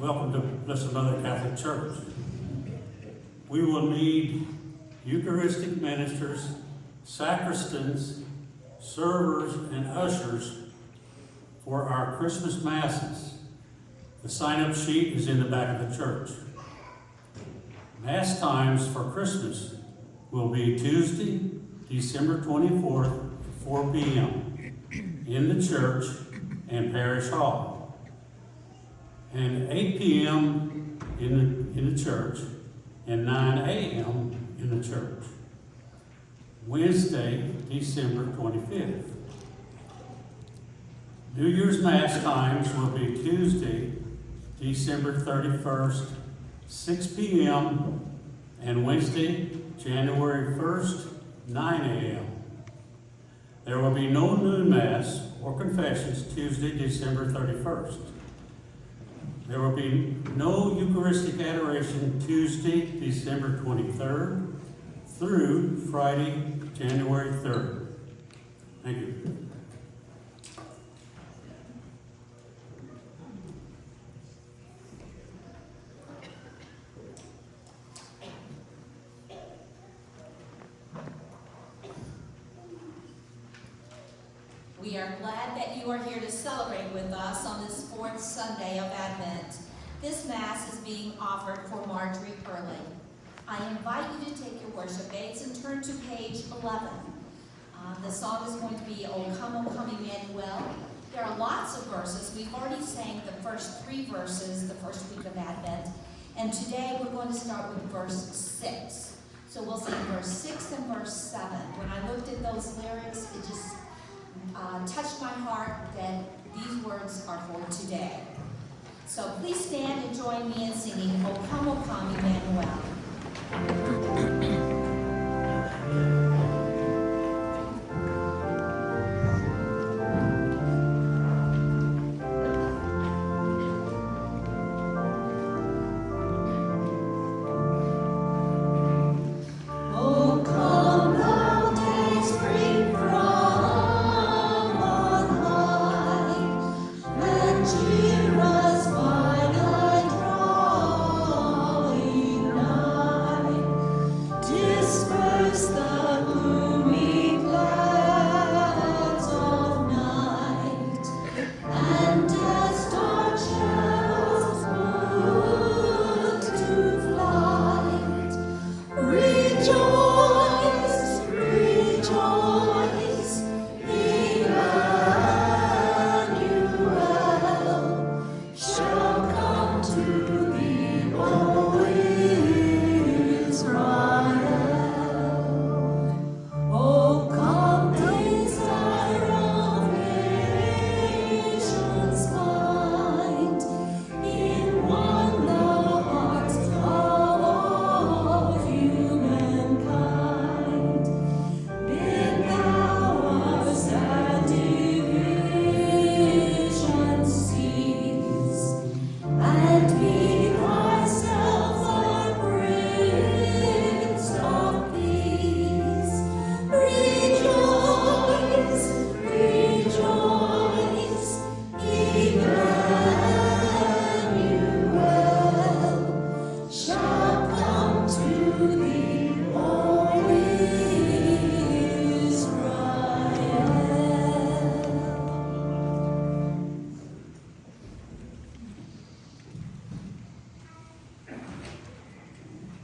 Welcome to Blessed Mother Catholic Church. We will need Eucharistic ministers, sacristans, servers, and ushers for our Christmas Masses. The sign-up sheet is in the back of the church. Mass times for Christmas will be Tuesday, December 24th, at 4 p.m. in the church and parish hall, and 8 p.m. in the church, and 9 a.m. in the church. Wednesday, December 25th. New Year's Mass times will be Tuesday, December 31st, 6 p.m., and Wednesday, January 1st, 9 a.m. There will be no noon Mass or confessions Tuesday, December 31st. There will be no Eucharistic adoration Tuesday, December 23rd through Friday, January 3rd. Thank you. We are glad that you are here to celebrate with us on this fourth Sunday of Advent. This Mass is being offered for Marjorie Purley. I invite you to take your worship aids and turn to page 11. The song is going to be O Come, Emmanuel. There are lots of verses. We've already sang the first 3 verses the first week of Advent, and today we're going to start with verse 6. So we'll sing verse 6 and verse 7. When I looked at those lyrics, it just touched my heart that these words are for today. So please stand and join me in singing O Come, Emmanuel.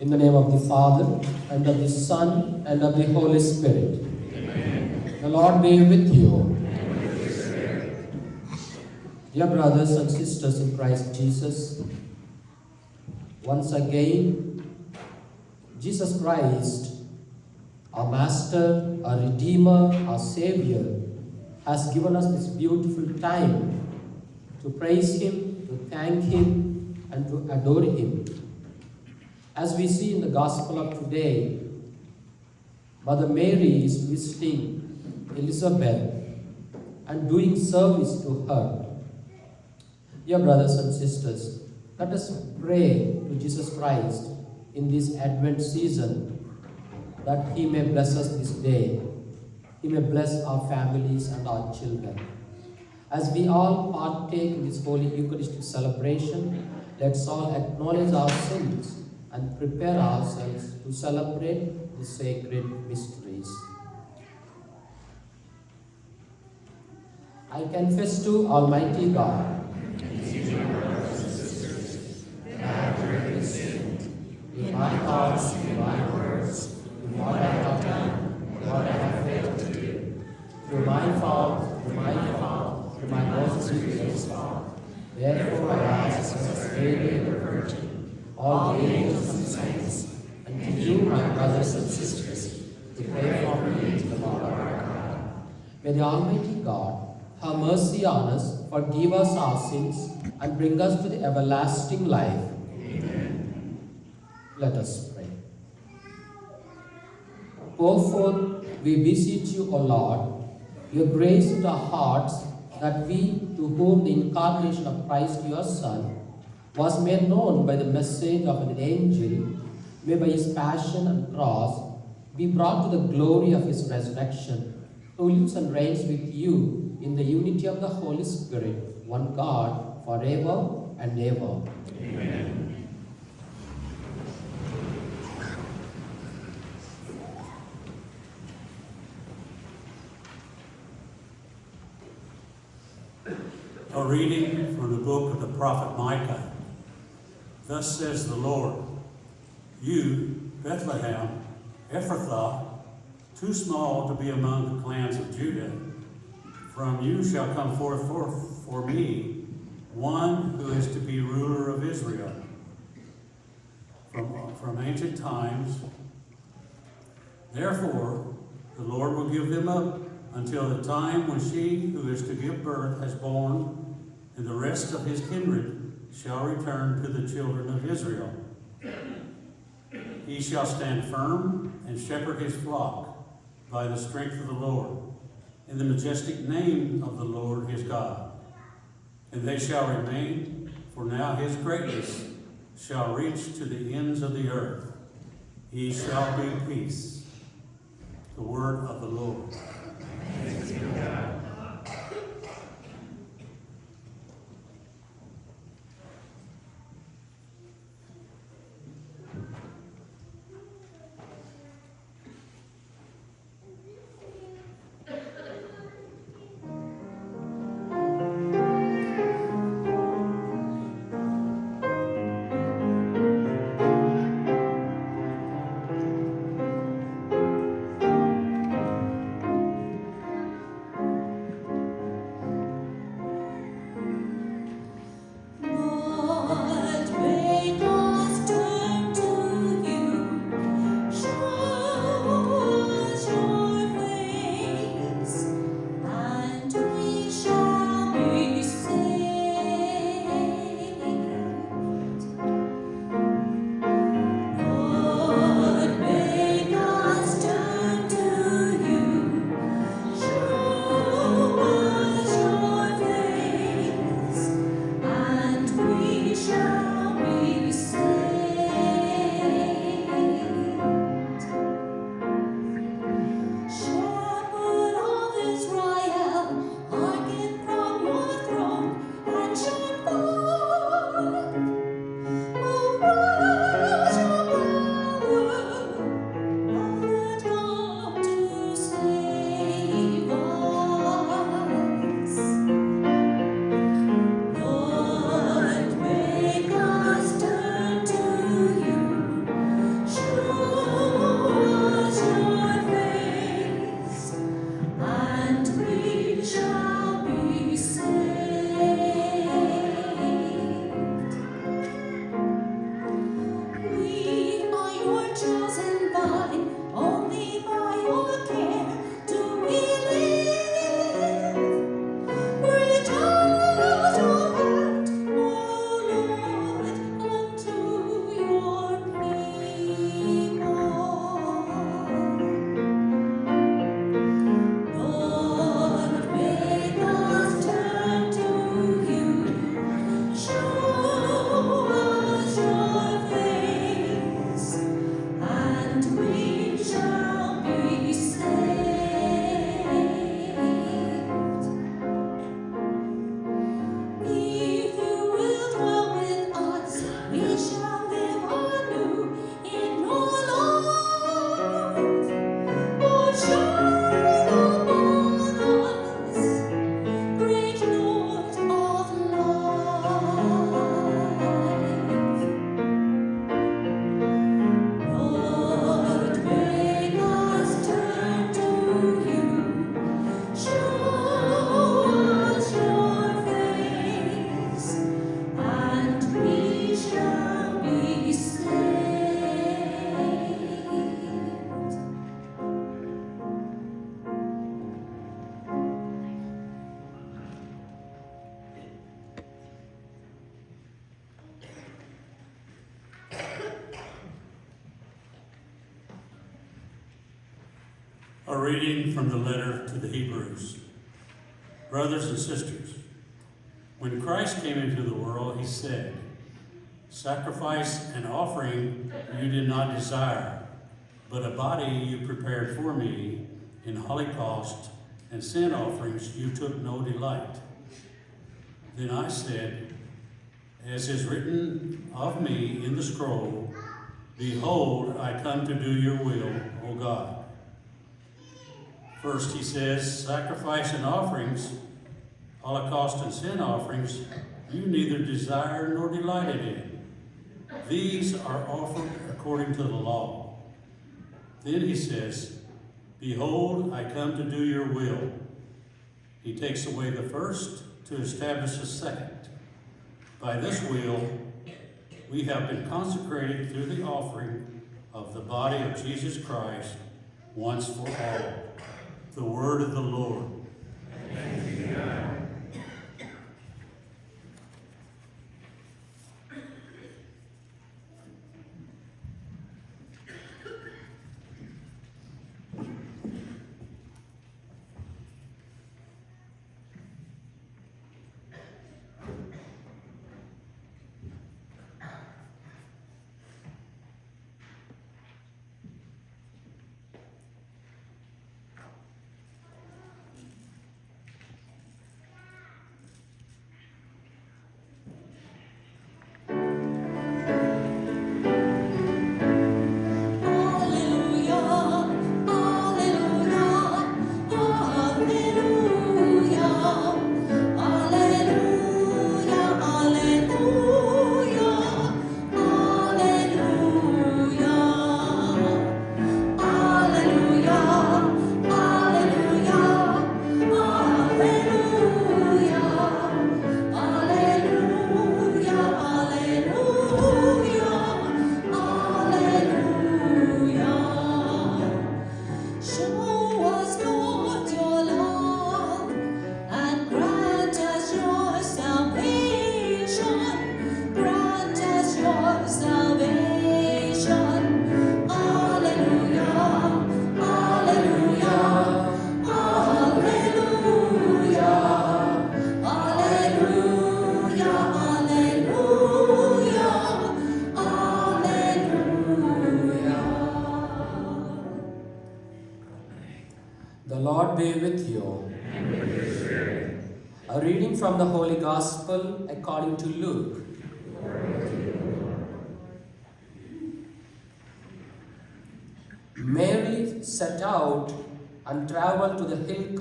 In the name of the Father, and of the Son, and of the Holy Spirit. Amen. The Lord be with you. And with your spirit. Dear brothers and sisters in Christ Jesus, once again, Jesus Christ, our Master, our Redeemer, our Savior, has given us this beautiful time to praise Him, to thank Him, and to adore Him. As we see in the Gospel of today, Mother Mary is visiting Elizabeth and doing service to her. Dear brothers and sisters, let us pray to Jesus Christ in this Advent season that He may bless us this day. He may bless our families and our children. As we all partake in this Holy Eucharistic celebration, Let's all acknowledge our sins and prepare ourselves to celebrate the sacred mysteries. I confess to Almighty God in my thoughts, in my words, in what I have done, what I have failed to do, through my fault, through my most grievous fault. Therefore I ask Most Mary the Virgin, all the angels and saints, and to you, my brothers and sisters, to pray for me to the Lord our God. May the Almighty God have mercy on us, forgive us our sins, and bring us to the everlasting life. Let us pray. Pour forth, we beseech you, O Lord, your grace into our hearts, that we, to whom the incarnation of Christ your Son was made known by the message of an angel, may by his passion and cross be brought to the glory of his resurrection, who lives and reigns with you in the unity of the Holy Spirit, one God, forever and ever. Amen. A reading from the book of the prophet Micah. Thus says the Lord, you, Bethlehem, Ephrathah, too small to be among the clans of Judah, from you shall come forth for me one who is to be ruler of Israel. From ancient times, therefore, the Lord will give them up until the time when she who is to give birth has born, and the rest of his kindred shall return to the children of Israel. He shall stand firm and shepherd his flock by the strength of the Lord, in the majestic name of the Lord his God. And they shall remain, for now his greatness shall reach to the ends of the earth. He shall be peace. The word of the Lord. Thanks be to God. we shall live anew in your light. Oh, shine upon us, great Lord of life. Lord, make us turn to you. Show us your face, and we shall be saved. A reading from the letter to the Hebrews. Brothers and sisters, when Christ came into the world, he said, "Sacrifice and offering you did not desire, but a body you prepared for me. In holocaust and sin offerings you took no delight." Then I said, "As is written of me in the scroll, behold, I come to do your will, O God." First he says, sacrifice and offerings, holocaust and sin offerings, you neither desired nor delighted in. These are offered according to the law. Then he says, behold, I come to do your will. He takes away the first to establish the second. By this will, we have been consecrated through the offering of the body of Jesus Christ once for all. The word of the Lord. Thanks be to God. be with you. And with your spirit. A reading from the Holy Gospel according to Luke. Mary set out and traveled to the hill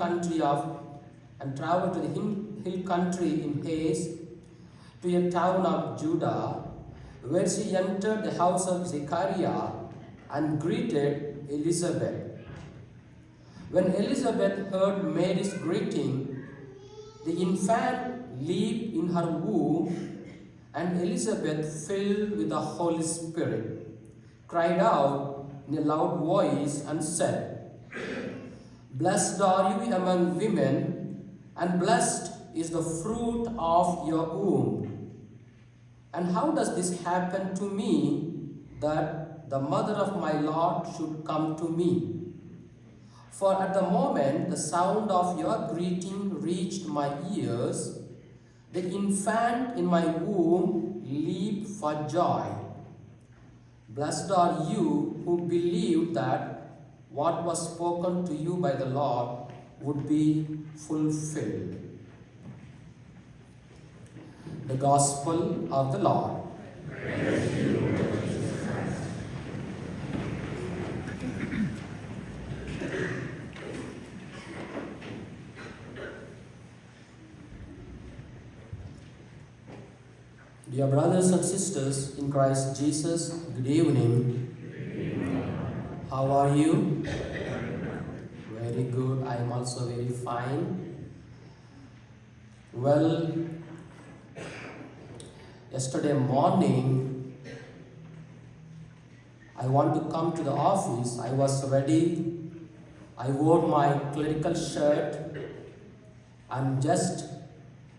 country in haste to a town of Judah, where she entered the house of Zechariah and greeted Elizabeth. When Elizabeth heard Mary's greeting, the infant leaped in her womb, and Elizabeth, filled with the Holy Spirit, cried out in a loud voice and said, "Blessed are you among women, and blessed is the fruit of your womb. And how does this happen to me, that the mother of my Lord should come to me? For at the moment the sound of your greeting reached my ears, the infant in my womb leaped for joy. Blessed are you who believed that what was spoken to you by the Lord would be fulfilled." The Gospel of the Lord. Dear brothers and sisters in Christ Jesus, good evening. How are you? Very good. I am also very fine. Well, yesterday morning, I want to come to the office. I was ready. I wore my clerical shirt and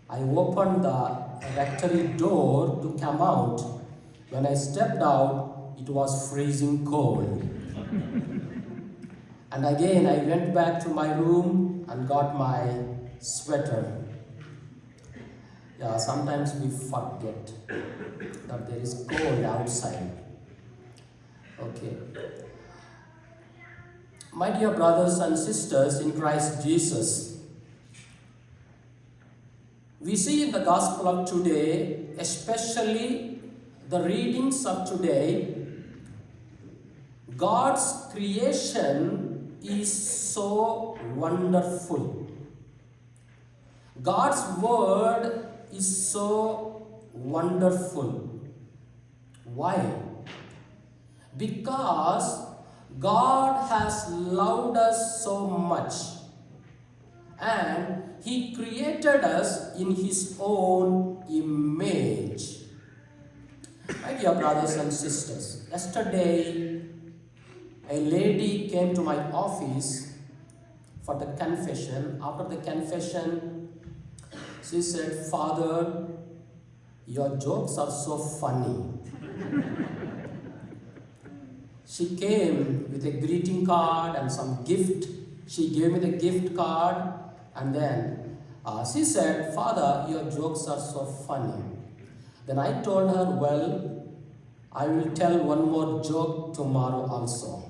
I opened the rectory door to come out. When I stepped out, it was freezing cold. And again, I went back to my room and got my sweater. Yeah, sometimes we forget that there is cold outside. Okay. My dear brothers and sisters in Christ Jesus, we see in the Gospel of today, especially the readings of today, God's creation is so wonderful. God's word is so wonderful. Why? Because God has loved us so much and He created us in His own image. My dear brothers and sisters, yesterday a lady came to my office for the confession. After the confession, she said, "Father, your jokes are so funny." She came with a greeting card and some gift. She gave me the gift card and then she said, "Father, your jokes are so funny." Then I told her, "Well, I will tell one more joke tomorrow also."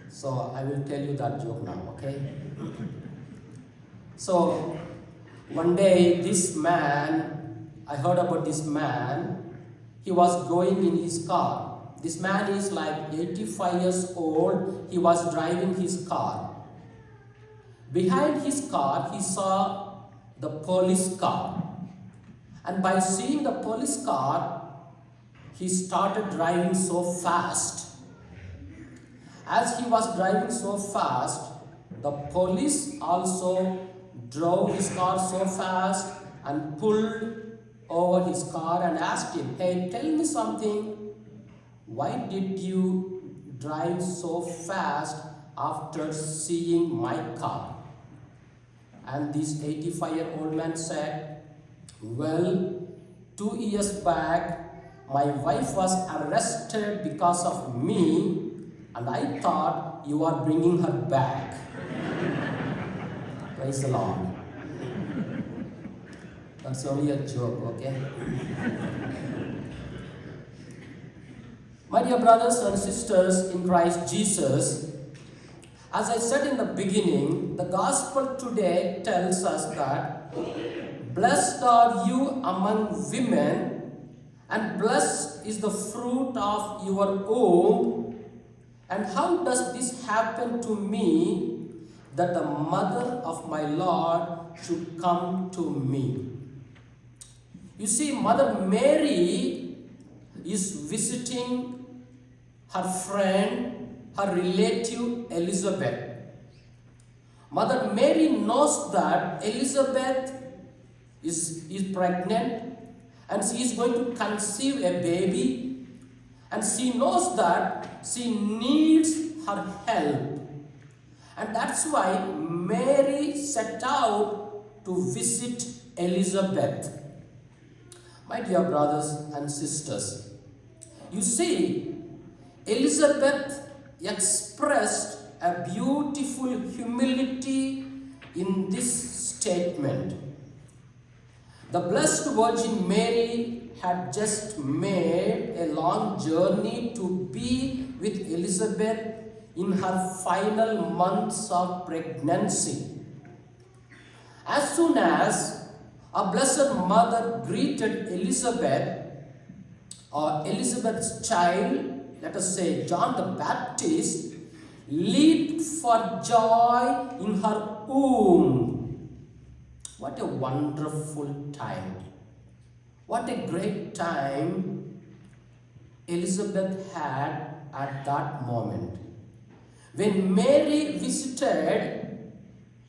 So I will tell you that joke now, okay? So one day I heard about this man. He was going in his car. This man is like 85 years old. He was driving his car. Behind his car, he saw the police car. And by seeing the police car, he started driving so fast. As he was driving so fast, the police also drove his car so fast and pulled over his car and asked him, "Hey, tell me something. Why did you drive so fast after seeing my car?" And this 85-year-old man said, "Well, 2 years back, my wife was arrested because of me, and I thought you are bringing her back." Praise the Lord. That's only a joke, okay? My dear brothers and sisters in Christ Jesus, as I said in the beginning, the gospel today tells us that blessed are you among women, and blessed is the fruit of your womb. And how does this happen to me, that the mother of my Lord should come to me? You see, Mother Mary is visiting her friend, her relative Elizabeth. Mother Mary knows that Elizabeth is pregnant and she is going to conceive a baby, and she knows that she needs her help. And that's why Mary set out to visit Elizabeth. My dear brothers and sisters, you see, Elizabeth expressed a beautiful humility in this statement. The Blessed Virgin Mary had just made a long journey to be with Elizabeth in her final months of pregnancy. As soon as our Blessed Mother greeted Elizabeth, Elizabeth's child, let us say John the Baptist, leaped for joy in her womb. What a wonderful time. What a great time Elizabeth had at that moment. When Mary visited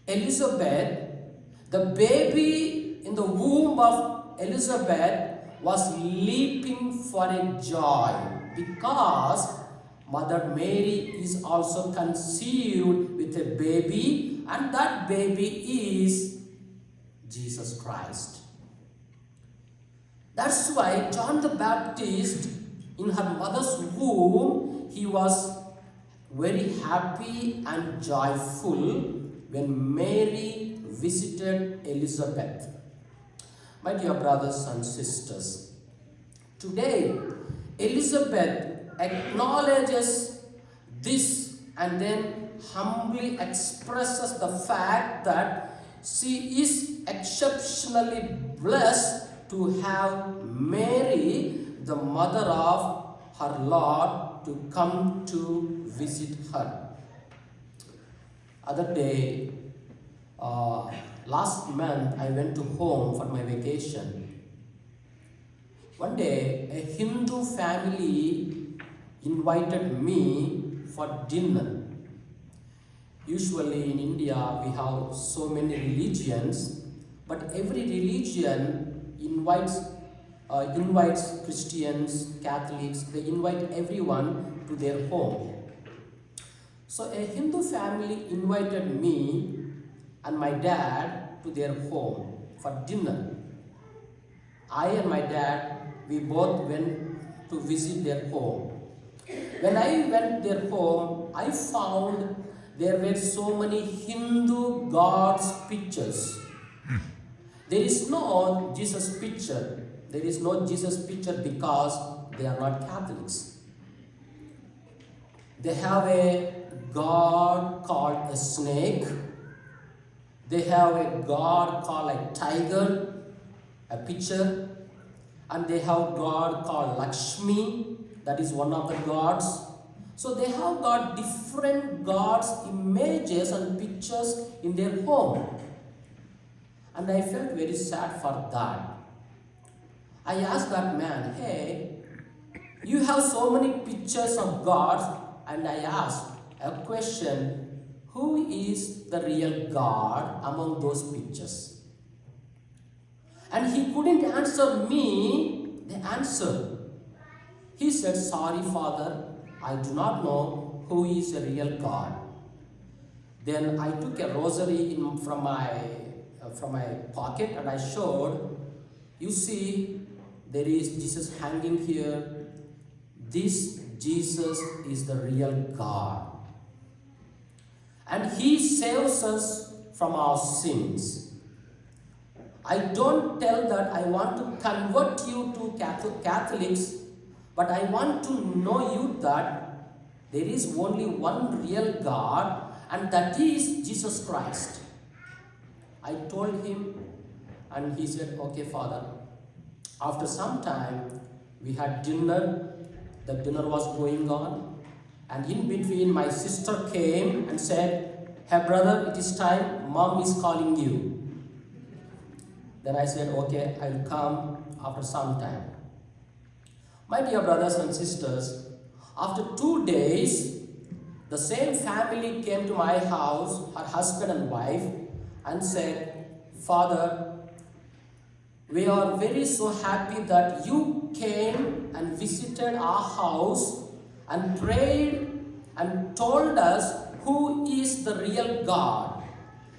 Elizabeth, the baby in the womb of Elizabeth was leaping for a joy because Mother Mary is also conceived with a baby, and that baby is Jesus Christ. That's why John the Baptist, in her mother's womb, he was very happy and joyful when Mary visited Elizabeth. My dear brothers and sisters, today Elizabeth acknowledges this and then humbly expresses the fact that she is exceptionally blessed to have Mary, the mother of her Lord, to come to visit her. Other day, last month, I went to home for my vacation. One day, a Hindu family invited me for dinner. Usually in India, we have so many religions, but every religion invites Christians, Catholics, they invite everyone to their home. So a Hindu family invited me and my dad to their home for dinner. I and my dad, we both went to visit their home. When I went their home, I found there were so many Hindu gods' pictures. There is no Jesus picture. There is no Jesus picture because they are not Catholics. They have a god called a snake. They have a god called a tiger, a picture. And they have god called Lakshmi, that is one of the gods. So they have got different gods' images and pictures in their home. And I felt very sad for that. I asked that man, hey, you have so many pictures of gods, and I asked a question, who is the real God among those pictures? And he couldn't answer me the answer. He said, sorry, Father, I do not know who is a real God. Then I took a rosary from my pocket and I showed, you see, there is Jesus hanging here. This Jesus is the real God. And He saves us from our sins. I don't tell that I want to convert you to Catholics, but I want to know you that there is only one real God, and that is Jesus Christ. I told him, and he said, okay, Father. After some time, we had dinner. The dinner was going on. And in between, my sister came and said, hey brother, it is time. Mom is calling you. Then I said, okay, I'll come after some time. My dear brothers and sisters, after 2 days, the same family came to my house, her husband and wife, and said, Father, we are very so happy that you came and visited our house and prayed and told us who is the real God.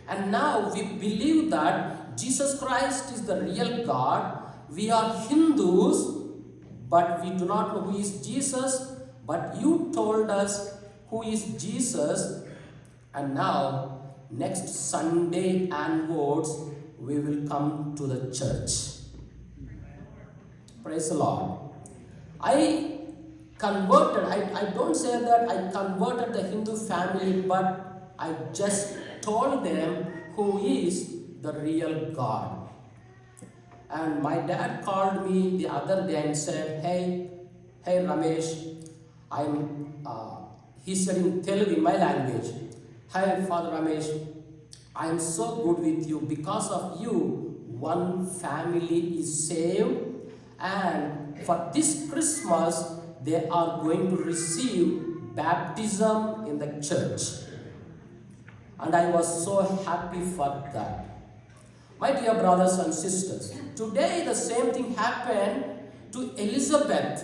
And now we believe that Jesus Christ is the real God. We are Hindus, but we do not know who is Jesus. But you told us who is Jesus. And now, next Sunday onwards, we will come to the church. Praise the Lord. I converted, I don't say that I converted the Hindu family, but I just told them who is the real God. And my dad called me the other day and said, hey, Hey Ramesh, he said in Telugu, in my language, hi Father Ramesh, I am so good with you. Because of you, one family is saved, and for this Christmas, they are going to receive baptism in the church. And I was so happy for that. My dear brothers and sisters, today the same thing happened to Elizabeth.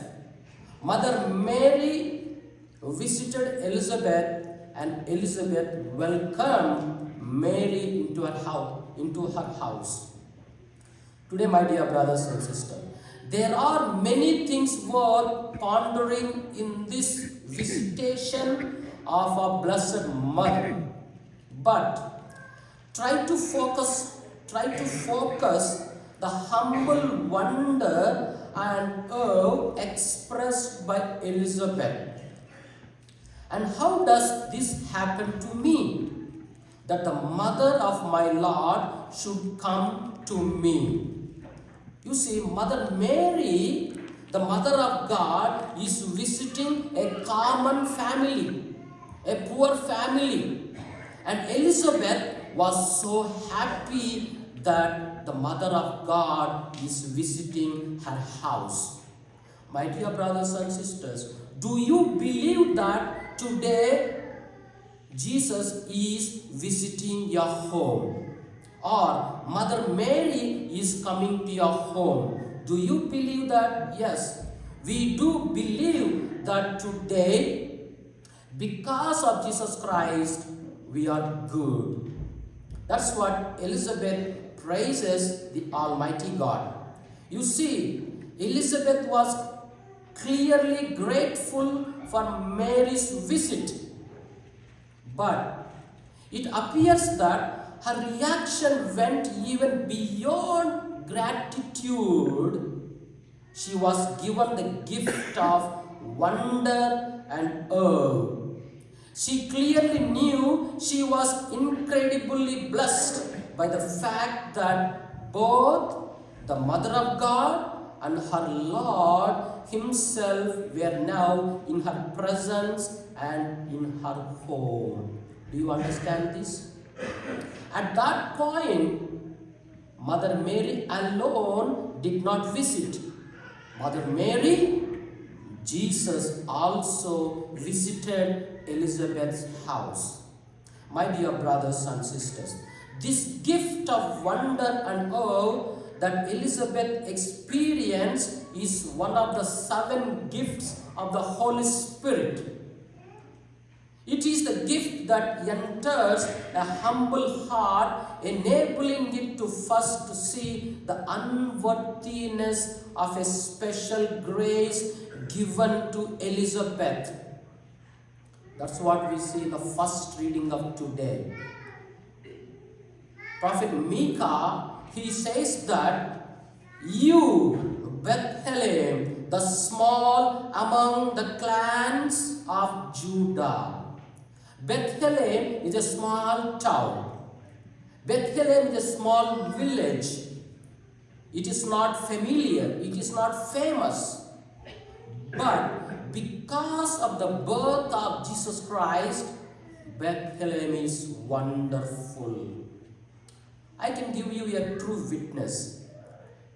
Mother Mary visited Elizabeth, and Elizabeth welcomed Mary into her house. Today, my dear brothers and sisters, there are many things worth pondering in this visitation of our Blessed Mother. But try to focus the humble wonder and awe expressed by Elizabeth. And how does this happen to me? That the mother of my Lord should come to me. You see, Mother Mary, the mother of God, is visiting a common family, a poor family. And Elizabeth was so happy that the mother of God is visiting her house. My dear brothers and sisters, do you believe that today Jesus is visiting your home? Or Mother Mary is coming to your home? Do you believe that? Yes, we do believe that today, because of Jesus Christ, we are good. That's what Elizabeth praises the Almighty God. You see, Elizabeth was clearly grateful for Mary's visit. But it appears that her reaction went even beyond gratitude. She was given the gift of wonder and awe. She clearly knew she was incredibly blessed by the fact that both the Mother of God and her Lord Himself were now in her presence and in her home. Do you understand this? At that point, Mother Mary alone did not visit. Mother Mary, Jesus also visited Elizabeth's house. My dear brothers and sisters, this gift of wonder and awe that Elizabeth experienced is one of the 7 gifts of the Holy Spirit. It is the gift that enters a humble heart, enabling it to first see the unworthiness of a special grace given to Elizabeth. That's what we see in the first reading of today. Prophet Micah, he says that you, Bethlehem, the small among the clans of Judah. Bethlehem is a small town. Bethlehem is a small village. It is not familiar. It is not famous. But because of the birth of Jesus Christ, Bethlehem is wonderful. I can give you a true witness.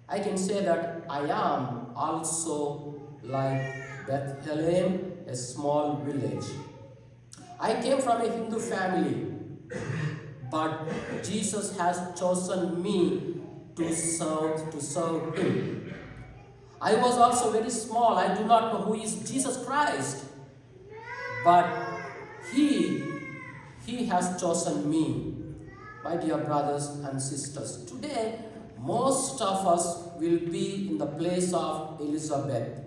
I can say that I am also like Bethlehem, a small village. I came from a Hindu family, but Jesus has chosen me to serve Him. I was also very small. I do not know who is Jesus Christ, but He has chosen me. My dear brothers and sisters, today most of us will be in the place of Elizabeth.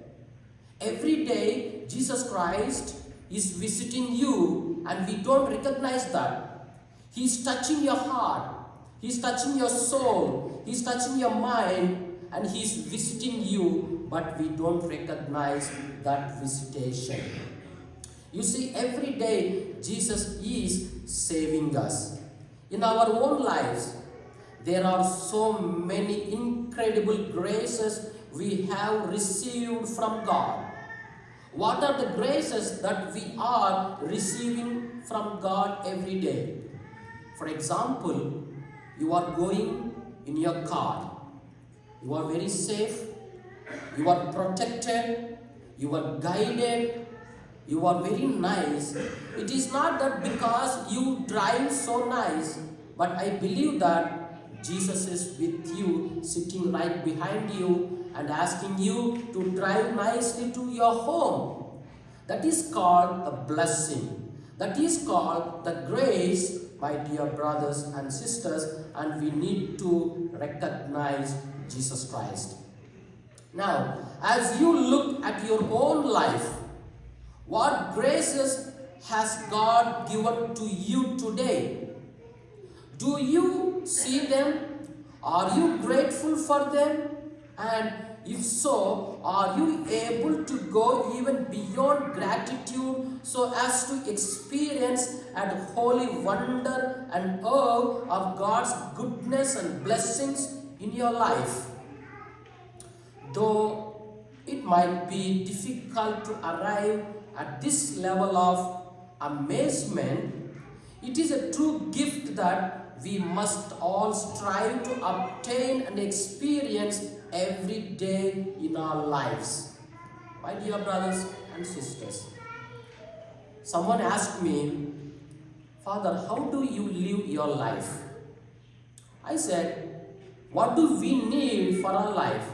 Every day Jesus Christ is visiting you, and we don't recognize that. He's touching your heart, He's touching your soul, He's touching your mind, and He's visiting you, but we don't recognize that visitation. You see, every day Jesus is saving us. In our own lives, there are so many incredible graces we have received from God. What are the graces that we are receiving from God every day? For example, you are going in your car. You are very safe. You are protected. You are guided. You are very nice. It is not that because you drive so nice, but I believe that Jesus is with you, sitting right behind you and asking you to drive nicely to your home. That is called a blessing. That is called the grace, my dear brothers and sisters, and we need to recognize Jesus Christ. Now, as you look at your own life, what graces has God given to you today? Do you see them? Are you grateful for them? And if so, are you able to go even beyond gratitude so as to experience a holy wonder and awe of God's goodness and blessings in your life? Though it might be difficult to arrive at this level of amazement, it is a true gift that we must all strive to obtain and experience every day in our lives. My dear brothers and sisters, someone asked me, Father, how do you live your life? I said, what do we need for our life?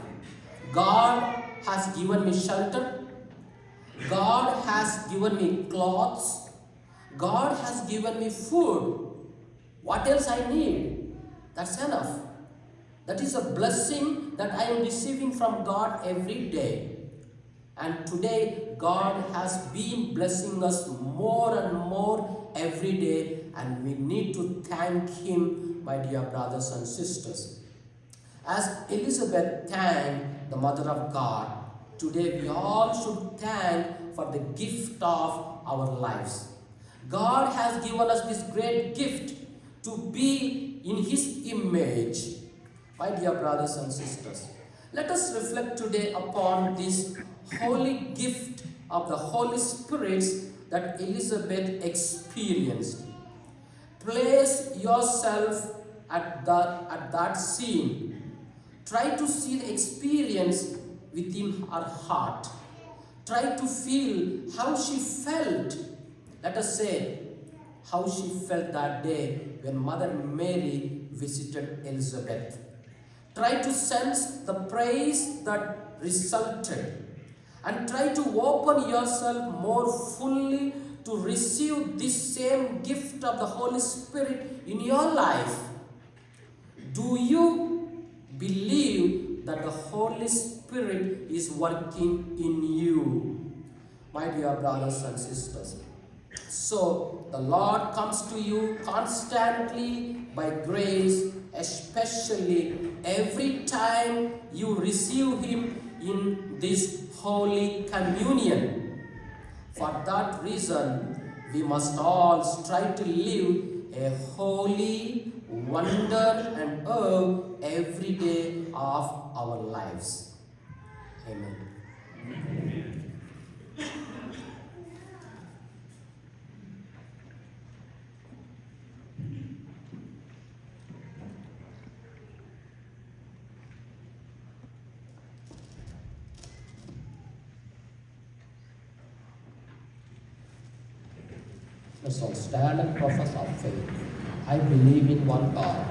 God has given me shelter. God has given me clothes. God has given me food. What else I need? That's enough. That is a blessing that I am receiving from God every day. And today, God has been blessing us more and more every day, and we need to thank Him, my dear brothers and sisters. As Elizabeth thanked the Mother of God, today we all should thank for the gift of our lives. God has given us this great gift to be in His image. My dear brothers and sisters, let us reflect today upon this holy gift of the Holy Spirit that Elizabeth experienced. Place yourself at that scene. Try to see the experience within her heart. Try to feel how she felt. Let us say how she felt that day when Mother Mary visited Elizabeth. Try to sense the praise that resulted, and try to open yourself more fully to receive this same gift of the Holy Spirit in your life. Do you believe that the Holy Spirit is working in you, my dear brothers and sisters? So the Lord comes to you constantly by grace, especially every time you receive Him in this Holy Communion. For that reason, we must all strive to live a holy wonder and awe every day of our lives. Amen. Let's all stand and profess our faith. I believe in one God.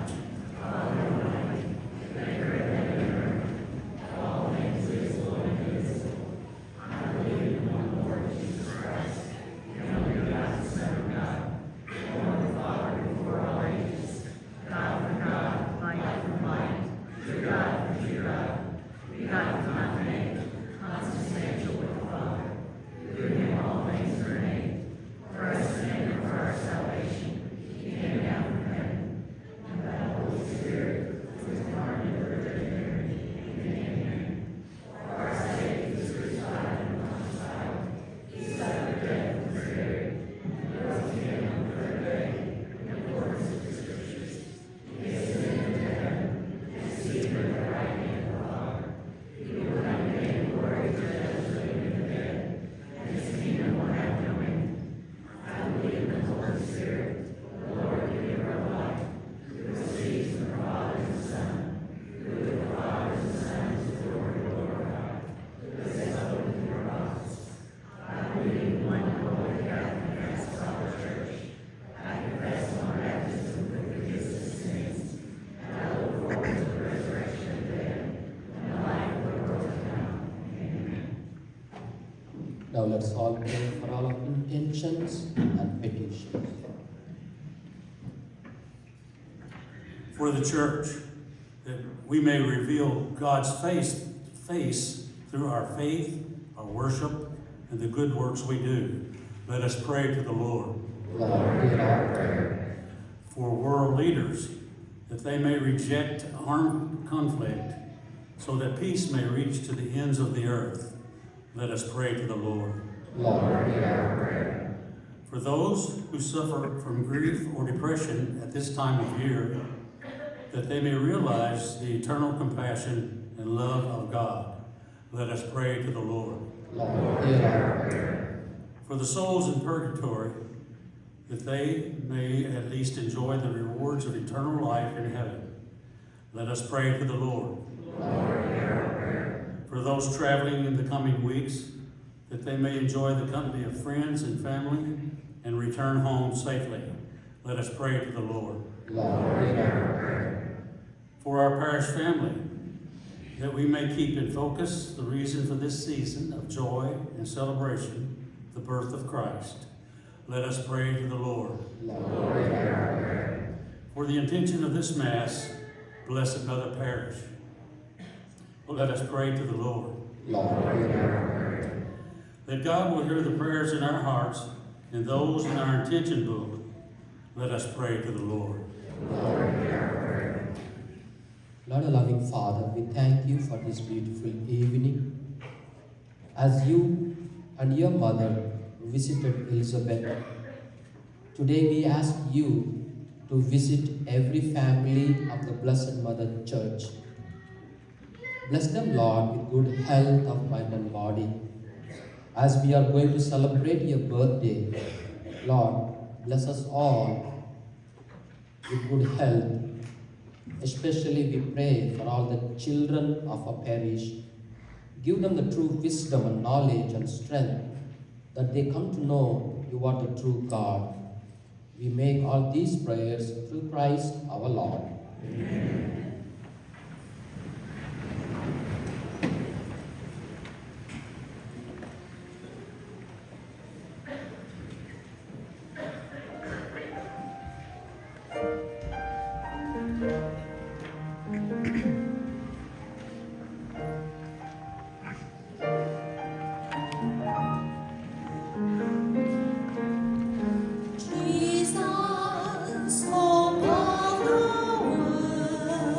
Now let's all pray for all our intentions and petitions. For the church, that we may reveal God's face through our faith, our worship, and the good works we do. Let us pray to the Lord. Lord, hear our prayer. For world leaders, that they may reject armed conflict, so that peace may reach to the ends of the earth. Let us pray to the Lord. Lord, hear our prayer. For those who suffer from grief or depression at this time of year, that they may realize the eternal compassion and love of God. Let us pray to the Lord. Lord, hear our prayer. For the souls in purgatory, that they may at least enjoy the rewards of eternal life in heaven. Let us pray to the Lord. Lord, hear our prayer. For those traveling in the coming weeks, that they may enjoy the company of friends and family and return home safely. Let us pray to the Lord. Lord, hear our prayer. For our parish family, that we may keep in focus the reason for this season of joy and celebration, the birth of Christ. Let us pray to the Lord. Lord, hear our prayer. For the intention of this Mass, Blessed Mother Parish, let us pray to the Lord. Lord, hear our prayer. That God will hear the prayers in our hearts and those in our intention book. Let us pray to the Lord. Lord, hear our prayer. Lord, our loving Father, we thank you for this beautiful evening. As you and your mother visited Elizabeth, today we ask you to visit every family of the Blessed Mother Church. Bless them, Lord, with good health of mind and body. As we are going to celebrate your birthday, Lord, bless us all with good health. Especially we pray for all the children of our parish. Give them the true wisdom and knowledge and strength, that they come to know you are the true God. We make all these prayers through Christ our Lord. Amen. Jesus, hope of the world.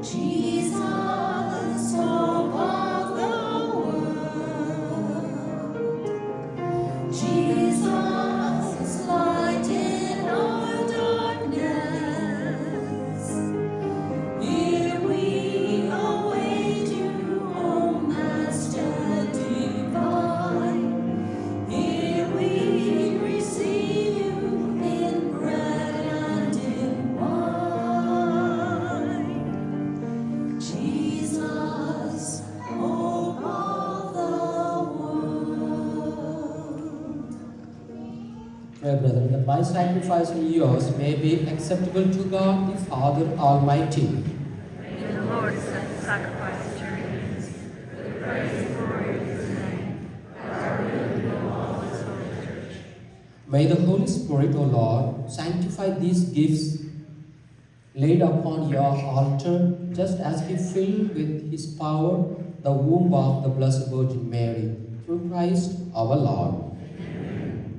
Jesus, hope of the world. Jesus, light in our darkness. Here we await you, O Master divine. Here we receive you in bread and in wine. Jesus, hope of the world. Pray, brethren, that my sacrifice and yours may be acceptable to God the Father Almighty. May the Lord accept the sacrifice at your hands, for the praise and glory of his name, as our will and will of all his holy church. May the Holy Spirit, O Lord, sanctify these gifts laid upon your altar, just as he filled with his power the womb of the Blessed Virgin Mary, through Christ our Lord.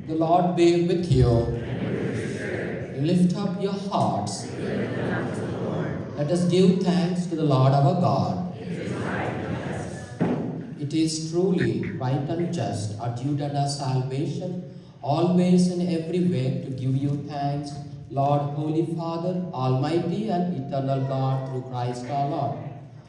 The Lord be with you. Lift up your hearts. Let us give thanks to the Lord our God. It is truly right and just, our duty and our salvation, always and every way to give you thanks, Lord, Holy Father, Almighty and eternal God, through Christ our Lord.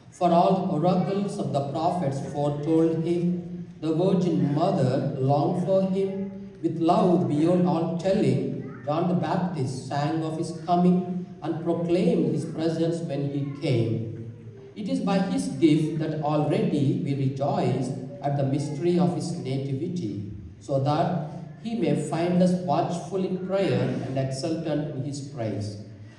For all oracles of the prophets foretold him, the Virgin Mother longed for him, with love beyond all telling. John the Baptist sang of his coming and proclaimed his presence when he came. It is by his gift that already we rejoice at the mystery of his nativity, so that he may find us watchful in prayer and exultant in his praise.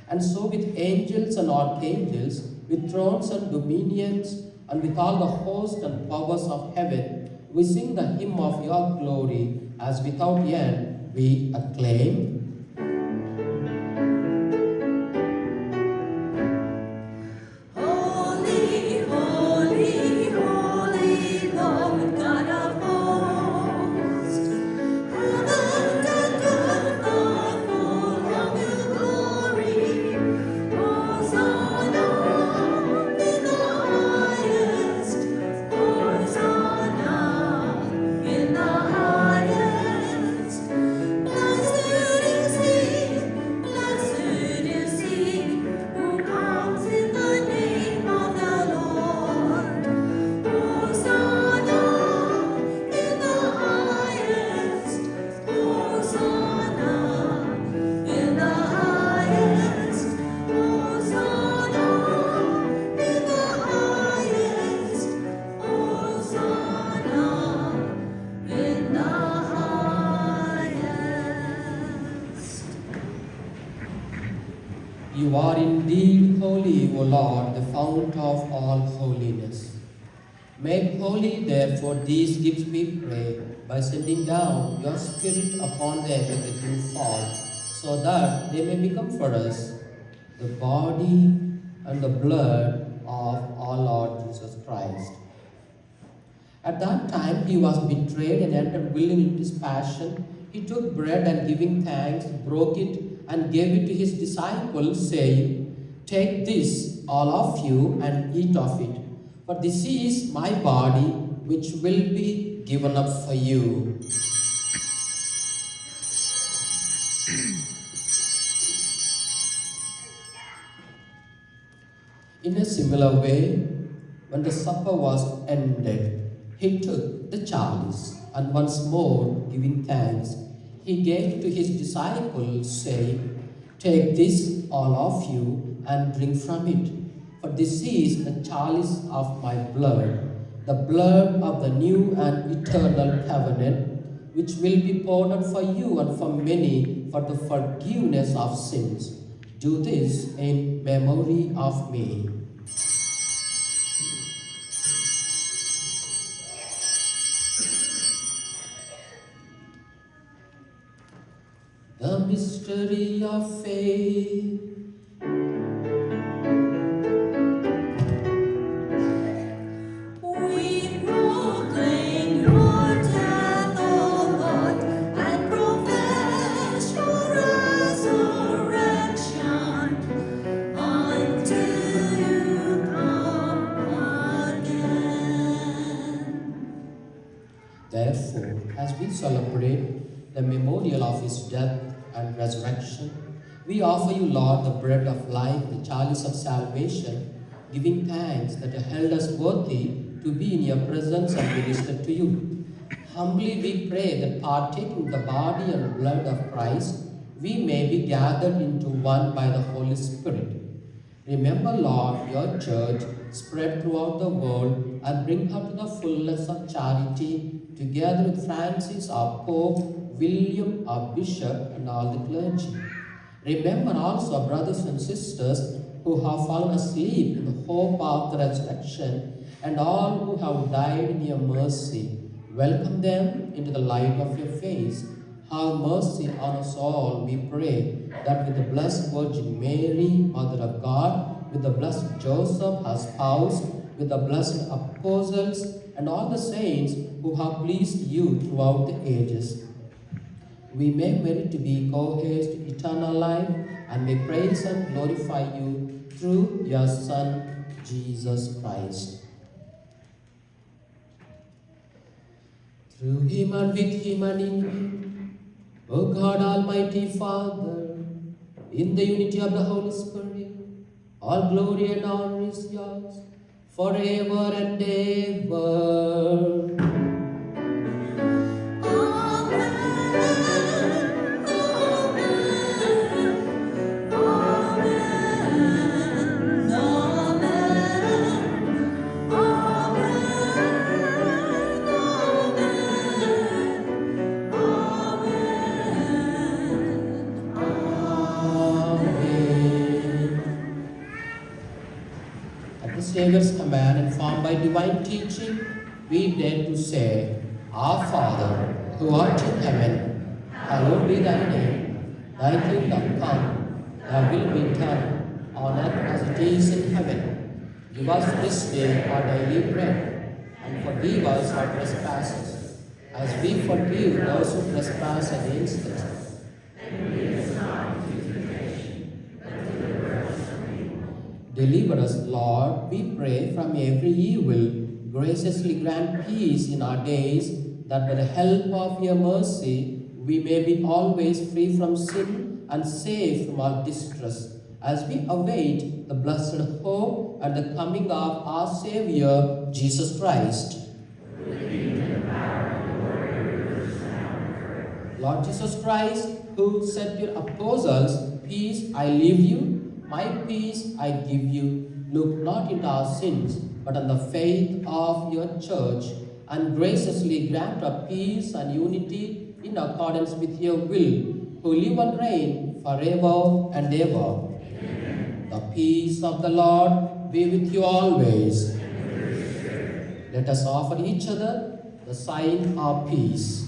And so with angels and archangels, with thrones and dominions, and with all the hosts and powers of heaven, we sing the hymn of your glory, as without end we acclaim. Holy, holy, holy Lord God of hosts, heaven and earth are full of your glory. Hosanna in the highest, Hosanna in the highest. Blessed is he who comes in the name of the Lord. Hosanna in the highest, Hosanna in the highest, Hosanna in the highest, Hosanna in the highest. You are indeed holy, O Lord, the fount of all holiness. Make holy, therefore, these gifts, we pray, by sending down your Spirit upon them with the dew fall, so that they may become for us the body and the blood of our Lord Jesus Christ. At that time he was betrayed and entered willingly into his passion. He took bread and giving thanks, broke it and gave it to his disciples, saying, "Take this, all of you, and eat of it, for this is my body, which will be given up for you." In a similar way, when the supper was ended, he took the chalice, and once more giving thanks, he gave to his disciples, saying, "Take this, all of you, and drink from it, for this is the chalice of my blood, the blood of the new and eternal covenant, which will be poured out for you and for many for the forgiveness of sins. Do this in memory of me." The mystery of faith. We proclaim your death, O Lord, and profess your resurrection until you memorial of his death and resurrection, we offer you, Lord, the bread of life, the chalice of salvation, giving thanks that you held us worthy to be in your presence and minister to you. Humbly we pray that partaking the body and blood of Christ, we may be gathered into one by the Holy Spirit. Remember, Lord, your church spread throughout the world and bring her to the fullness of charity, together with Francis, our Pope, William, our Bishop, and all the clergy. Remember also our brothers and sisters who have fallen asleep in the hope of the resurrection, and all who have died in your mercy. Welcome them into the light of your face. Have mercy on us all, we pray, that with the Blessed Virgin Mary, Mother of God, with the Blessed Joseph, her spouse, with the blessed apostles, and all the saints who have pleased you throughout the ages, we may merit to be co-heirs to eternal life, and may praise and glorify you through your Son, Jesus Christ. Through him and with him and in him, O God, Almighty Father, in the unity of the Holy Spirit, all glory and honor is yours, forever and ever. Savior's command, informed by divine teaching, we dare to say, Our Father, who art in heaven, hallowed be thy name. Thy kingdom come, thy will be done, on earth as it is in heaven. Give us this day our daily bread, and forgive us our trespasses, as we forgive those who trespass against us. Deliver us, Lord, we pray, from every evil. Graciously grant peace in our days, that by the help of your mercy we may be always free from sin and safe from all distress, as we await the blessed hope and the coming of our Saviour, Jesus Christ. Lord Jesus Christ, who said to your apostles, Peace I leave you, my peace I give you. Look not into our sins, but on the faith of your church, and graciously grant her peace and unity in accordance with your will, who live and reign forever and ever. Amen. The peace of the Lord be with you always. Let us offer each other the sign of peace.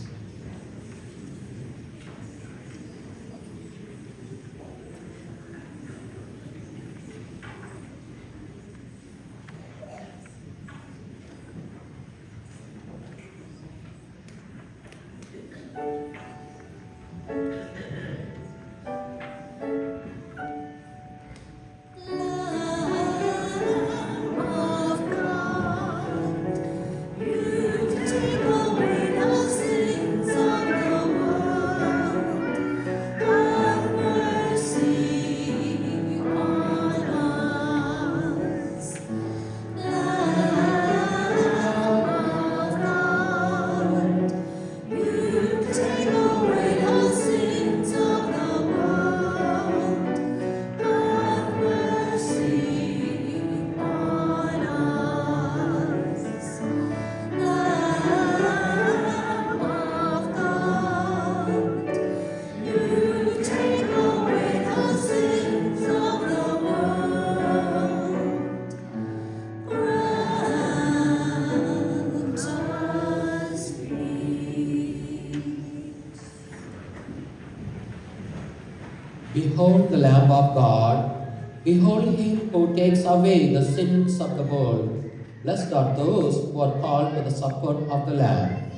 Behold the Lamb of God. Behold him who takes away the sins of the world. Blessed are those who are called to the supper of the Lamb.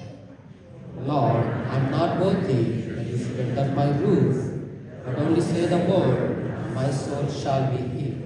Lord, I am not worthy that you should enter my roof, but only say the word, and my soul shall be healed.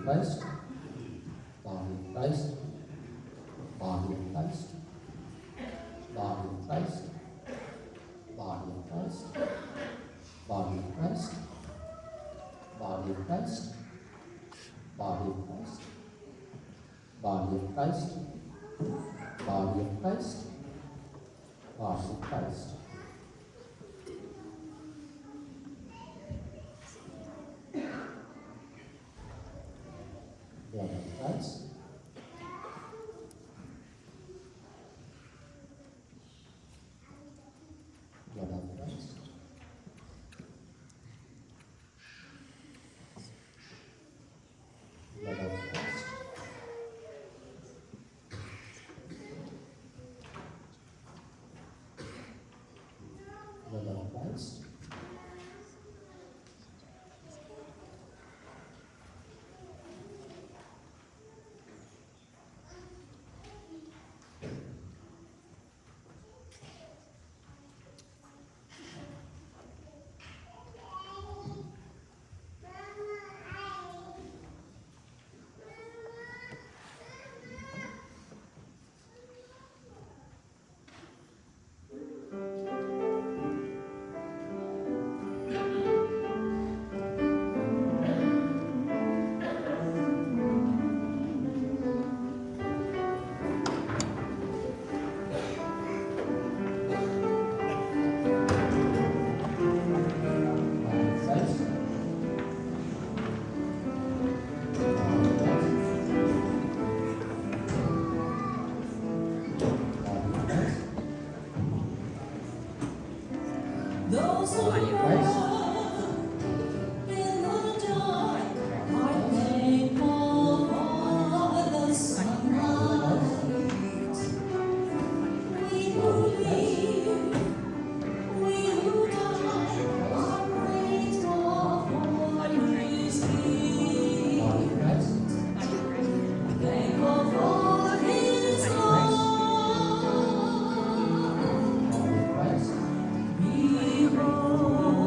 Christ, body of Christ, body of Christ, body of Christ, body of Christ, body of Christ, body of Christ, body of Christ, body of Christ, body of Christ, body of Christ. Blood of Christ. Blood of Christ. Blood of Christ. Blood of Christ. Those who Body of walk in the dark are thankful for the sunlight. We who live, we who die, are grateful for His gift. of Christ. Thankful for His love. Body of Christ. Behold.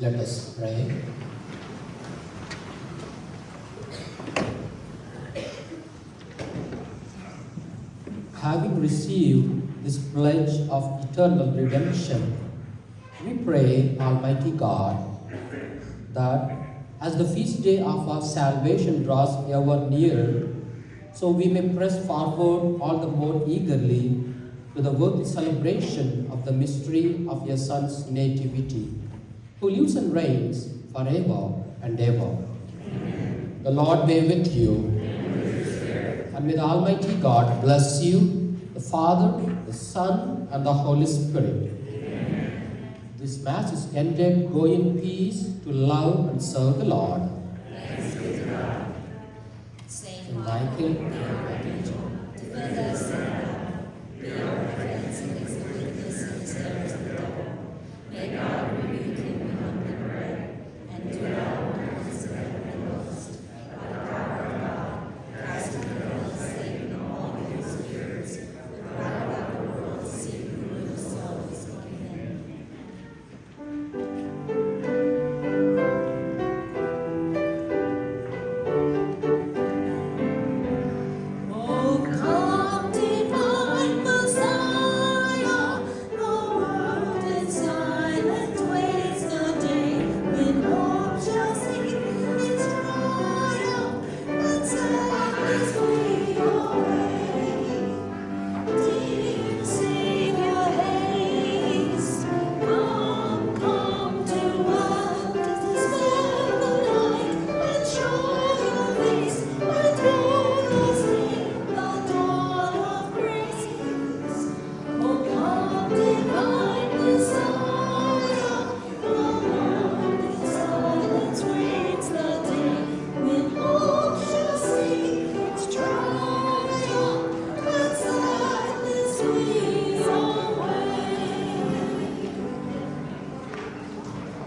Let us pray. Having received this pledge of eternal redemption, we pray, Almighty God, that as the feast day of our salvation draws ever nearer, so we may press forward all the more eagerly to the worthy celebration of the mystery of your Son's nativity, who lives and reigns forever and ever. Amen. The Lord be with you. And may the Almighty God bless you, the Father, the Son, and the Holy Spirit. Amen. This Mass is ended. Go in peace to love and serve the Lord. Saint Michael,